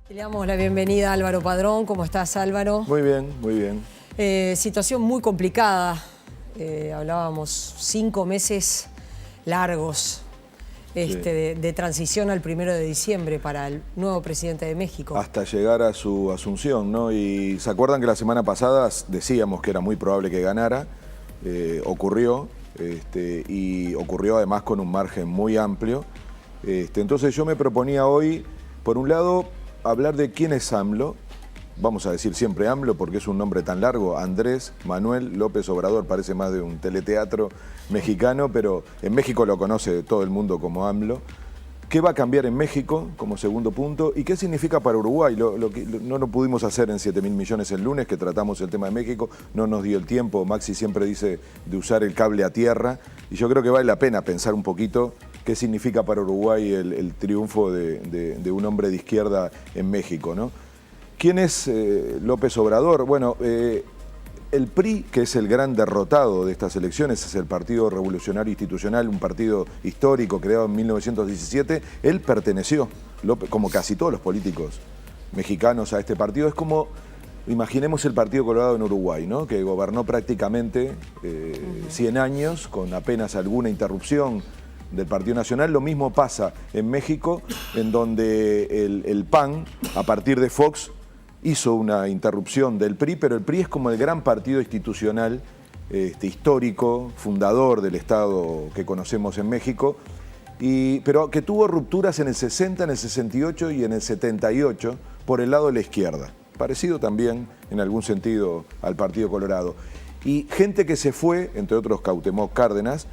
Le damos la bienvenida a Álvaro Padrón. ¿Cómo estás, Álvaro? Muy bien, muy bien. Situación muy complicada. Hablábamos 5 meses largos de transición al 1 de diciembre para el nuevo presidente de México. Hasta llegar a su asunción, ¿no? Y se acuerdan que la semana pasada decíamos que era muy probable que ganara. Ocurrió, y ocurrió además con un margen muy amplio. Entonces yo me proponía hoy, por un lado, hablar de quién es AMLO. Vamos a decir siempre AMLO porque es un nombre tan largo, Andrés Manuel López Obrador, parece más de un teleteatro mexicano, pero en México lo conoce todo el mundo como AMLO. ¿Qué va a cambiar en México como segundo punto? ¿Y qué significa para Uruguay? No lo pudimos hacer en 7.000 millones el lunes, que tratamos el tema de México, no nos dio el tiempo. Maxi siempre dice de usar el cable a tierra, y yo creo que vale la pena pensar un poquito qué significa para Uruguay el triunfo de un hombre de izquierda en México, ¿no? ¿Quién es López Obrador? Bueno, el PRI, que es el gran derrotado de estas elecciones, es el Partido Revolucionario Institucional, un partido histórico creado en 1917. Él perteneció, como casi todos los políticos mexicanos, a este partido. Es como, imaginemos el Partido Colorado en Uruguay, ¿no? Que gobernó prácticamente 100 años con apenas alguna interrupción del Partido Nacional. Lo mismo pasa en México, en donde el PAN, a partir de Fox, hizo una interrupción del PRI, pero el PRI es como el gran partido institucional, histórico, fundador del Estado que conocemos en México, pero que tuvo rupturas en el 60, en el 68 y en el 78 por el lado de la izquierda, parecido también en algún sentido al Partido Colorado. Y gente que se fue, entre otros Cuauhtémoc Cárdenas,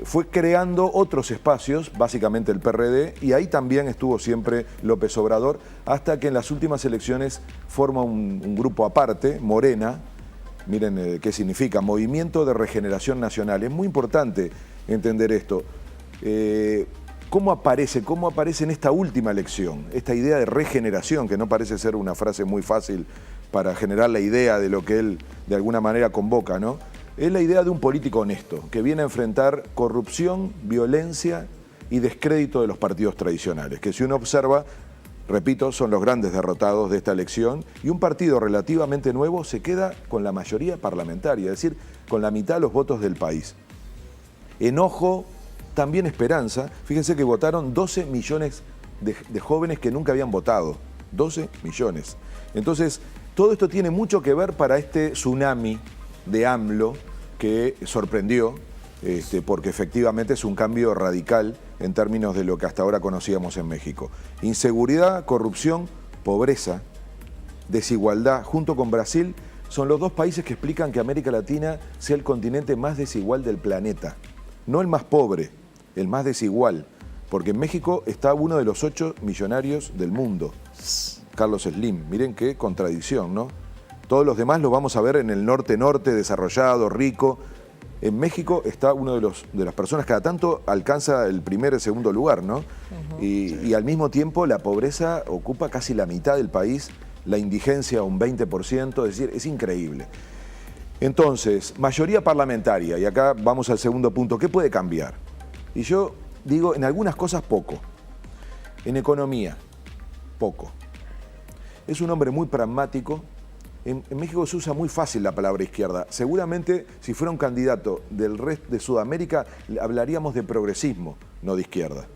fue creando otros espacios, básicamente el PRD, y ahí también estuvo siempre López Obrador, hasta que en las últimas elecciones forma un grupo aparte, Morena. Miren qué significa, Movimiento de Regeneración Nacional. Es muy importante entender esto. ¿Cómo aparece en esta última elección? Esta idea de regeneración, que no parece ser una frase muy fácil para generar la idea de lo que él de alguna manera convoca, ¿no? Es la idea de un político honesto, que viene a enfrentar corrupción, violencia y descrédito de los partidos tradicionales, que si uno observa, repito, son los grandes derrotados de esta elección, y un partido relativamente nuevo se queda con la mayoría parlamentaria, es decir, con la mitad de los votos del país. Enojo, también esperanza. Fíjense que votaron 12 millones de jóvenes que nunca habían votado, 12 millones. Entonces, todo esto tiene mucho que ver para este tsunami de AMLO que sorprendió, porque efectivamente es un cambio radical en términos de lo que hasta ahora conocíamos en México. Inseguridad, corrupción, pobreza, desigualdad, junto con Brasil, son los dos países que explican que América Latina sea el continente más desigual del planeta. No el más pobre, el más desigual, porque en México está uno de los 8 millonarios del mundo, Carlos Slim. Miren qué contradicción, ¿no? Todos los demás lo vamos a ver en el norte-norte, desarrollado, rico. En México está uno de las personas que cada tanto alcanza el primer y segundo lugar, ¿no? Y al mismo tiempo la pobreza ocupa casi la mitad del país, la indigencia un 20%, es decir, es increíble. Entonces, mayoría parlamentaria, y acá vamos al segundo punto, ¿qué puede cambiar? Y yo digo, en algunas cosas poco. En economía, poco. Es un hombre muy pragmático. En México se usa muy fácil la palabra izquierda. Seguramente, si fuera un candidato del resto de Sudamérica, hablaríamos de progresismo, no de izquierda.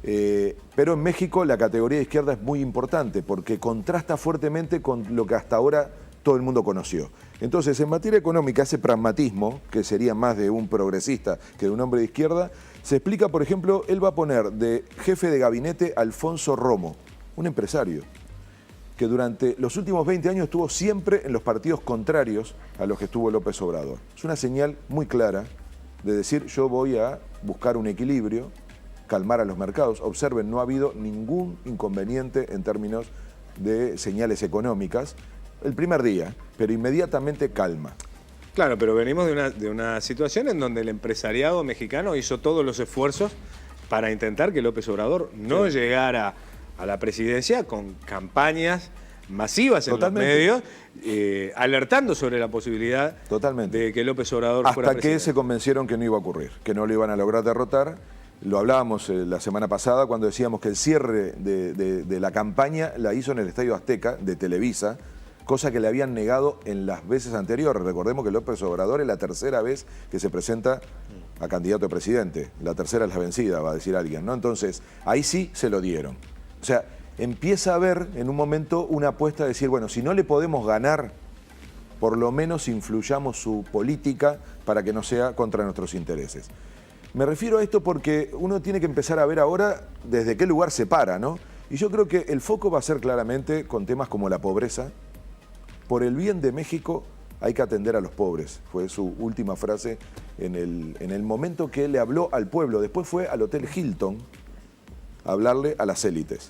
Pero en México la categoría de izquierda es muy importante porque contrasta fuertemente con lo que hasta ahora todo el mundo conoció. Entonces, en materia económica, ese pragmatismo, que sería más de un progresista que de un hombre de izquierda, se explica, por ejemplo, él va a poner de jefe de gabinete a Alfonso Romo, un empresario que durante los últimos 20 años estuvo siempre en los partidos contrarios a los que estuvo López Obrador. Es una señal muy clara de decir, yo voy a buscar un equilibrio, calmar a los mercados. Observen, no ha habido ningún inconveniente en términos de señales económicas el primer día, pero inmediatamente calma. Claro, pero venimos de una situación en donde el empresariado mexicano hizo todos los esfuerzos para intentar que López Obrador no llegara a la presidencia con campañas masivas en los medios, alertando sobre la posibilidad de que López Obrador fuera presidente. Hasta que se convencieron que no iba a ocurrir, que no lo iban a lograr derrotar. Lo hablábamos la semana pasada cuando decíamos que el cierre de la campaña la hizo en el Estadio Azteca de Televisa, cosa que le habían negado en las veces anteriores. Recordemos que López Obrador es la tercera vez que se presenta a candidato a presidente. La tercera es la vencida, va a decir alguien, ¿no? Entonces, ahí sí se lo dieron. O sea, empieza a haber en un momento una apuesta de decir, bueno, si no le podemos ganar, por lo menos influyamos su política para que no sea contra nuestros intereses. Me refiero a esto porque uno tiene que empezar a ver ahora desde qué lugar se para, ¿no? Y yo creo que el foco va a ser claramente con temas como la pobreza. Por el bien de México hay que atender a los pobres. Fue su última frase en el momento que él le habló al pueblo. Después fue al Hotel Hilton a hablarle a las élites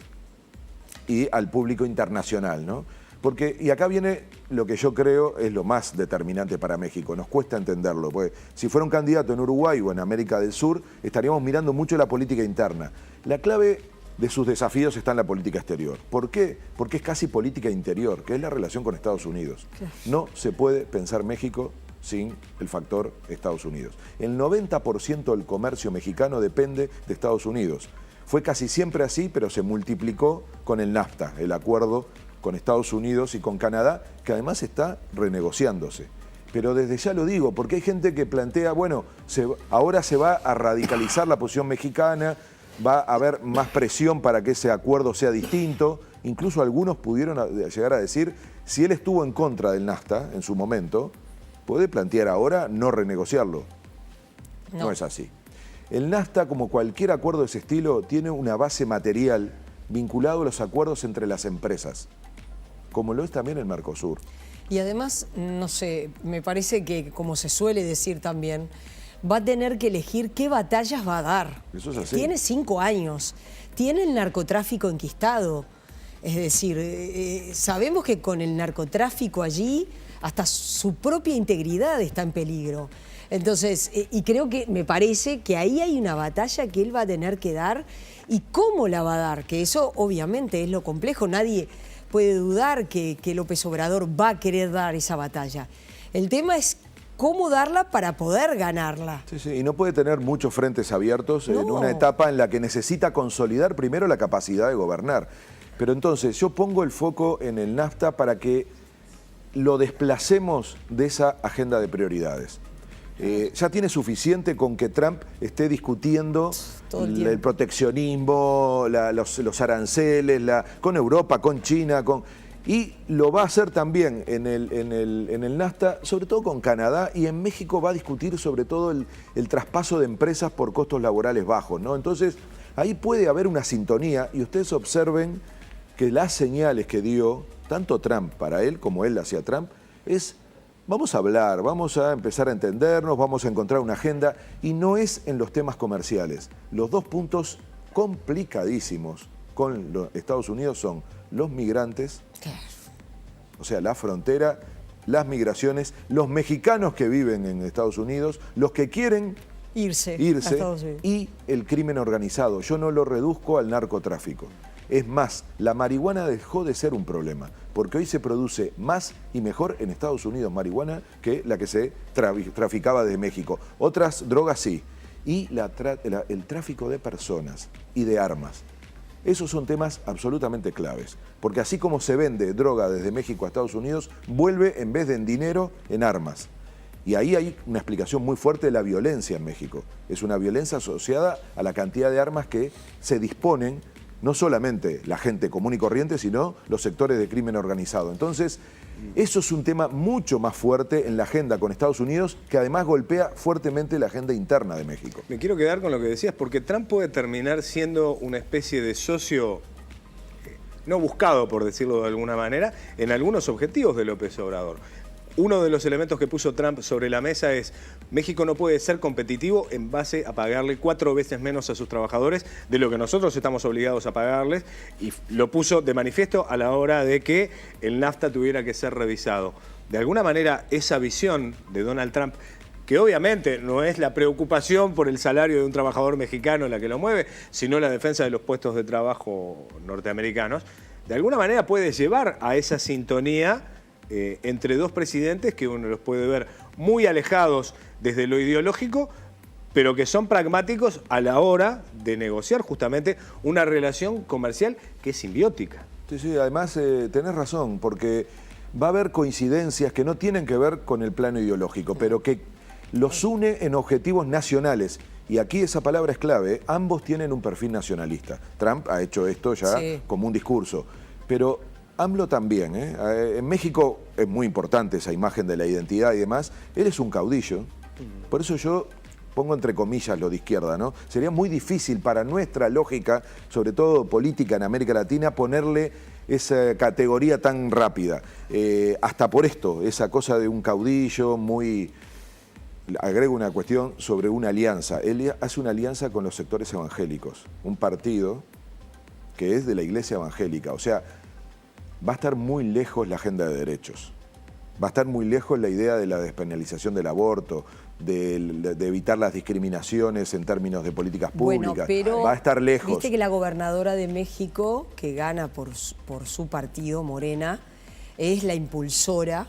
y al público internacional, ¿no? Porque, y acá viene lo que yo creo es lo más determinante para México, nos cuesta entenderlo, porque si fuera un candidato en Uruguay o en América del Sur, estaríamos mirando mucho la política interna. La clave de sus desafíos está en la política exterior. ¿Por qué? Porque es casi política interior, que es la relación con Estados Unidos. No se puede pensar México sin el factor Estados Unidos. El 90% del comercio mexicano depende de Estados Unidos. Fue casi siempre así, pero se multiplicó con el NAFTA, el acuerdo con Estados Unidos y con Canadá, que además está renegociándose. Pero desde ya lo digo, porque hay gente que plantea, bueno, ahora se va a radicalizar la posición mexicana, va a haber más presión para que ese acuerdo sea distinto. Incluso algunos pudieron llegar a decir, si él estuvo en contra del NAFTA en su momento, puede plantear ahora no renegociarlo. No es así. El NAFTA, como cualquier acuerdo de ese estilo, tiene una base material vinculado a los acuerdos entre las empresas, como lo es también el Mercosur. Y además, no sé, me parece que, como se suele decir también, va a tener que elegir qué batallas va a dar. Eso es así. Tiene 5 años, tiene el narcotráfico enquistado. Es decir, sabemos que con el narcotráfico allí, hasta su propia integridad está en peligro. Entonces, y creo que me parece que ahí hay una batalla que él va a tener que dar. ¿Y cómo la va a dar? Que eso obviamente es lo complejo. Nadie puede dudar que López Obrador va a querer dar esa batalla. El tema es cómo darla para poder ganarla. Sí, sí, y no puede tener muchos frentes abiertos en una etapa en la que necesita consolidar primero la capacidad de gobernar. Pero entonces yo pongo el foco en el NAFTA para que lo desplacemos de esa agenda de prioridades. Ya tiene suficiente con que Trump esté discutiendo el proteccionismo, los aranceles, con Europa, con China, y lo va a hacer también en el NAFTA, sobre todo con Canadá, y en México va a discutir sobre todo el traspaso de empresas por costos laborales bajos, ¿no? Entonces, ahí puede haber una sintonía, y ustedes observen que las señales que dio tanto Trump para él como él hacia Trump es: vamos a hablar, vamos a empezar a entendernos, vamos a encontrar una agenda, y no es en los temas comerciales. Los dos puntos complicadísimos con los Estados Unidos son los migrantes, o sea, la frontera, las migraciones, los mexicanos que viven en Estados Unidos, los que quieren irse a Estados Unidos, y el crimen organizado. Yo no lo reduzco al narcotráfico. Es más, la marihuana dejó de ser un problema, porque hoy se produce más y mejor en Estados Unidos marihuana que la que se traficaba desde México. Otras drogas sí. Y el tráfico de personas y de armas. Esos son temas absolutamente claves, porque así como se vende droga desde México a Estados Unidos, vuelve en vez de en dinero, en armas. Y ahí hay una explicación muy fuerte de la violencia en México. Es una violencia asociada a la cantidad de armas que se disponen no solamente la gente común y corriente, sino los sectores de crimen organizado. Entonces, eso es un tema mucho más fuerte en la agenda con Estados Unidos, que además golpea fuertemente la agenda interna de México. Me quiero quedar con lo que decías, porque Trump puede terminar siendo una especie de socio no buscado, por decirlo de alguna manera, en algunos objetivos de López Obrador. Uno de los elementos que puso Trump sobre la mesa es: México no puede ser competitivo en base a pagarle 4 veces menos a sus trabajadores de lo que nosotros estamos obligados a pagarles, y lo puso de manifiesto a la hora de que el NAFTA tuviera que ser revisado. De alguna manera, esa visión de Donald Trump, que obviamente no es la preocupación por el salario de un trabajador mexicano la que lo mueve, sino la defensa de los puestos de trabajo norteamericanos, de alguna manera puede llevar a esa sintonía entre dos presidentes que uno los puede ver muy alejados desde lo ideológico, pero que son pragmáticos a la hora de negociar justamente una relación comercial que es simbiótica. Sí, sí, además tenés razón, porque va a haber coincidencias que no tienen que ver con el plano ideológico, pero que los une en objetivos nacionales. Y aquí esa palabra es clave, ambos tienen un perfil nacionalista. Trump ha hecho esto ya como un discurso, pero AMLO también. En México es muy importante esa imagen de la identidad y demás. Él es un caudillo, por eso yo pongo entre comillas lo de izquierda, ¿no? Sería muy difícil para nuestra lógica, sobre todo política en América Latina, ponerle esa categoría tan rápida. Hasta por esto, esa cosa de un caudillo muy... Agrego una cuestión sobre una alianza. Él hace una alianza con los sectores evangélicos, un partido que es de la iglesia evangélica. O sea, va a estar muy lejos la agenda de derechos. Va a estar muy lejos la idea de la despenalización del aborto, de evitar las discriminaciones en términos de políticas públicas. Bueno, pero va a estar lejos. Viste que la gobernadora de México, que gana por su partido, Morena, es la impulsora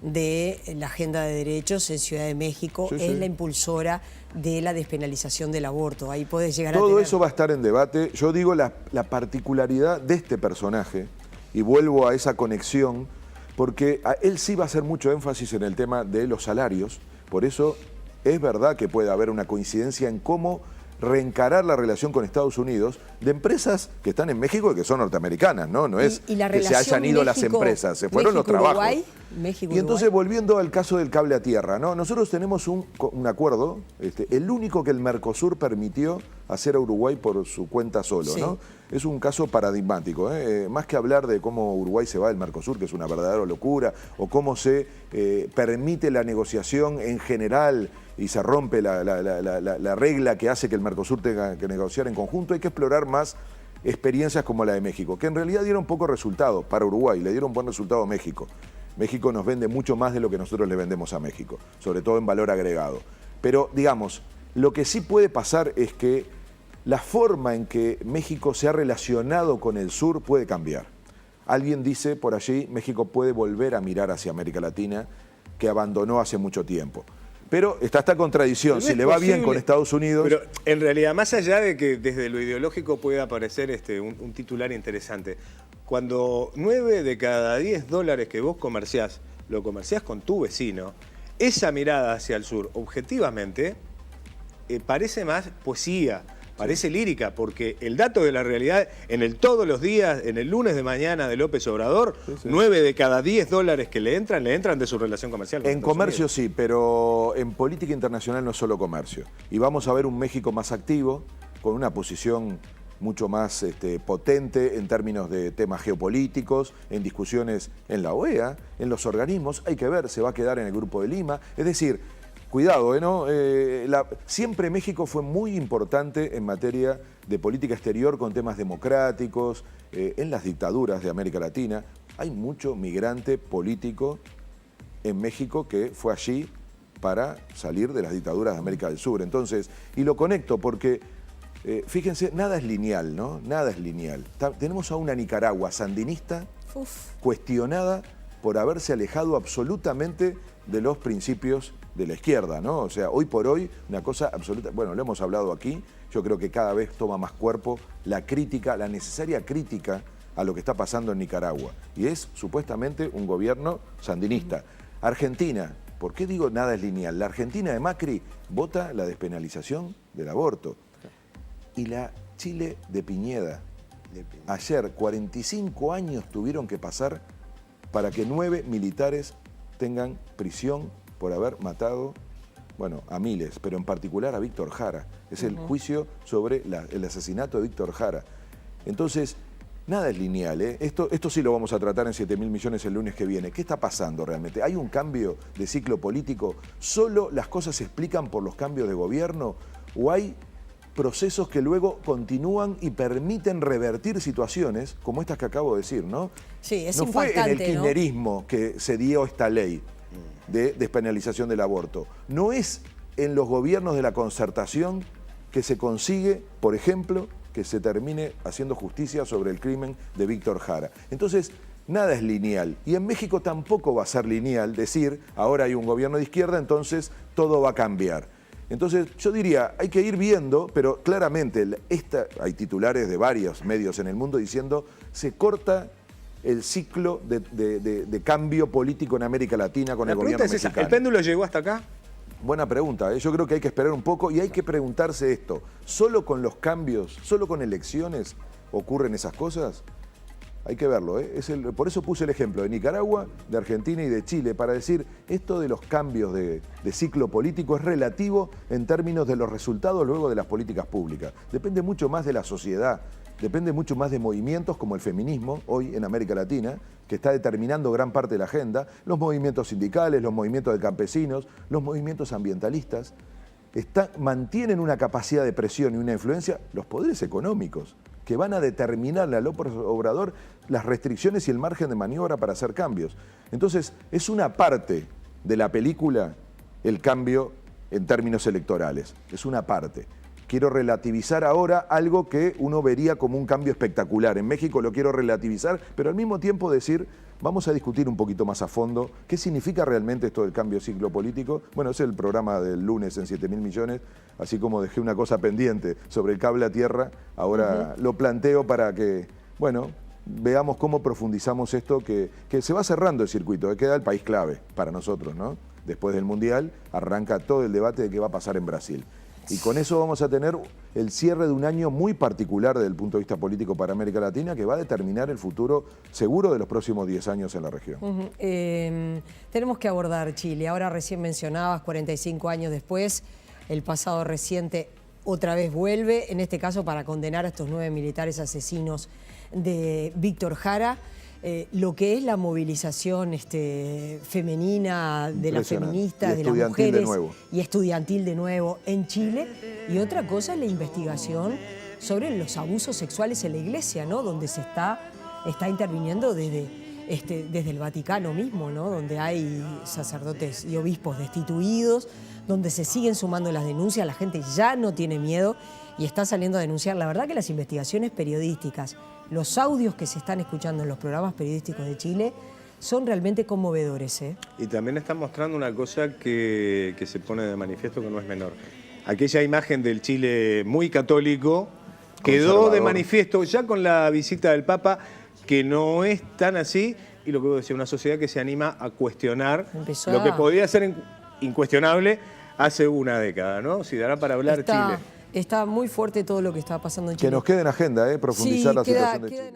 de la agenda de derechos en Ciudad de México, es la impulsora de la despenalización del aborto. Ahí puedes llegar Todo a tener... eso va a estar en debate. Yo digo la particularidad de este personaje, y vuelvo a esa conexión, porque él sí va a hacer mucho énfasis en el tema de los salarios. Por eso es verdad que puede haber una coincidencia en cómo reencarar la relación con Estados Unidos de empresas que están en México y que son norteamericanas, ¿no? No es y la que se hayan ido las empresas, se fueron los trabajos. México, y entonces, volviendo al caso del cable a tierra, ¿no? Nosotros tenemos un acuerdo, el único que el Mercosur permitió hacer a Uruguay por su cuenta solo, ¿no? Es un caso paradigmático, más que hablar de cómo Uruguay se va del Mercosur, que es una verdadera locura, o cómo se permite la negociación en general y se rompe la regla que hace que el Mercosur tenga que negociar en conjunto. Hay que explorar más experiencias como la de México, que en realidad dieron poco resultado para Uruguay, le dieron buen resultado a México. México nos vende mucho más de lo que nosotros le vendemos a México, sobre todo en valor agregado. Pero, digamos, lo que sí puede pasar es que la forma en que México se ha relacionado con el sur puede cambiar. Alguien dice por allí, México puede volver a mirar hacia América Latina, que abandonó hace mucho tiempo. Pero está esta contradicción, si le va bien con Estados Unidos... Pero en realidad, más allá de que desde lo ideológico pueda aparecer un titular interesante, cuando 9 de cada 10 dólares que vos comerciás, lo comerciás con tu vecino, esa mirada hacia el sur, objetivamente, parece más poesía, parece lírica, porque el dato de la realidad, en el todos los días, en el lunes de mañana de López Obrador, 9 de cada 10 dólares que le entran de su relación comercial. En comercio sí, pero en política internacional no es solo comercio. Y vamos a ver un México más activo, con una posición mucho más potente en términos de temas geopolíticos, en discusiones en la OEA, en los organismos. Hay que ver, se va a quedar en el Grupo de Lima. Es decir, cuidado, ¿no? Siempre México fue muy importante en materia de política exterior con temas democráticos, en las dictaduras de América Latina. Hay mucho migrante político en México que fue allí para salir de las dictaduras de América del Sur. Entonces, y lo conecto porque, fíjense, nada es lineal, ¿no? Nada es lineal. Tenemos a una Nicaragua sandinista cuestionada por haberse alejado absolutamente de los principios de la izquierda, ¿no? O sea, hoy por hoy, una cosa absoluta, bueno, lo hemos hablado aquí, yo creo que cada vez toma más cuerpo la crítica, la necesaria crítica a lo que está pasando en Nicaragua. Y es supuestamente un gobierno sandinista. Argentina, ¿por qué digo nada es lineal? La Argentina de Macri vota la despenalización del aborto. Y la Chile de Piñeda, ayer 45 años tuvieron que pasar para que 9 militares tengan prisión por haber matado, bueno, a miles, pero en particular a Víctor Jara. Es el juicio sobre el asesinato de Víctor Jara. Entonces, nada es lineal, ¿eh? Esto sí lo vamos a tratar en 7.000 millones el lunes que viene. ¿Qué está pasando realmente? ¿Hay un cambio de ciclo político? ¿Solo las cosas se explican por los cambios de gobierno? ¿O hay procesos que luego continúan y permiten revertir situaciones como estas que acabo de decir, ¿no? Sí, es no impactante, fue en el kirchnerismo, ¿no?, que se dio esta ley de despenalización del aborto. No es en los gobiernos de la concertación que se consigue, por ejemplo, que se termine haciendo justicia sobre el crimen de Víctor Jara. Entonces, nada es lineal. Y en México tampoco va a ser lineal decir, ahora hay un gobierno de izquierda, entonces todo va a cambiar. Entonces, yo diría, hay que ir viendo, pero claramente hay titulares de varios medios en el mundo diciendo se corta el ciclo de cambio político en América Latina con el gobierno mexicano. ¿El péndulo llegó hasta acá? Buena pregunta, ¿eh? Yo creo que hay que esperar un poco y hay que preguntarse esto. ¿Solo con los cambios, solo con elecciones ocurren esas cosas? Hay que verlo, ¿eh? Por eso puse el ejemplo de Nicaragua, de Argentina y de Chile, para decir, esto de los cambios de ciclo político es relativo en términos de los resultados luego de las políticas públicas. Depende mucho más de la sociedad, depende mucho más de movimientos como el feminismo, hoy en América Latina, que está determinando gran parte de la agenda, los movimientos sindicales, los movimientos de campesinos, los movimientos ambientalistas, mantienen una capacidad de presión y una influencia, los poderes económicos, que van a determinarle a López Obrador las restricciones y el margen de maniobra para hacer cambios. Entonces, es una parte de la película el cambio en términos electorales, es una parte. Quiero relativizar ahora algo que uno vería como un cambio espectacular. En México lo quiero relativizar, pero al mismo tiempo decir, vamos a discutir un poquito más a fondo qué significa realmente esto del cambio de ciclo político. Bueno, ese es el programa del lunes en 7.000 millones, así como dejé una cosa pendiente sobre el cable a tierra, ahora lo planteo para que, bueno, veamos cómo profundizamos esto, que se va cerrando el circuito, que queda el país clave para nosotros, ¿no? Después del Mundial arranca todo el debate de qué va a pasar en Brasil. Y con eso vamos a tener el cierre de un año muy particular desde el punto de vista político para América Latina, que va a determinar el futuro seguro de los próximos 10 años en la región. Tenemos que abordar Chile. Ahora recién mencionabas, 45 años después, el pasado reciente otra vez vuelve, en este caso para condenar a estos 9 militares asesinos de Víctor Jara. Lo que es la movilización femenina de las feministas, de las mujeres y estudiantil de nuevo en Chile. Y otra cosa es la investigación sobre los abusos sexuales en la iglesia, ¿no? Donde se está interviniendo desde el Vaticano mismo, ¿no? Donde hay sacerdotes y obispos destituidos, donde se siguen sumando las denuncias, la gente ya no tiene miedo y está saliendo a denunciar. La verdad que las investigaciones periodísticas, los audios que se están escuchando en los programas periodísticos de Chile son realmente conmovedores, ¿eh? Y también están mostrando una cosa que se pone de manifiesto que no es menor. Aquella imagen del Chile muy católico quedó de manifiesto ya con la visita del Papa, que no es tan así, y lo que vos decís, una sociedad que se anima a cuestionar lo que podía ser incuestionable hace una década, ¿no? Si dará para hablar Chile. Está muy fuerte todo lo que está pasando en Chile. Que nos quede en agenda, profundizar la situación de Chile.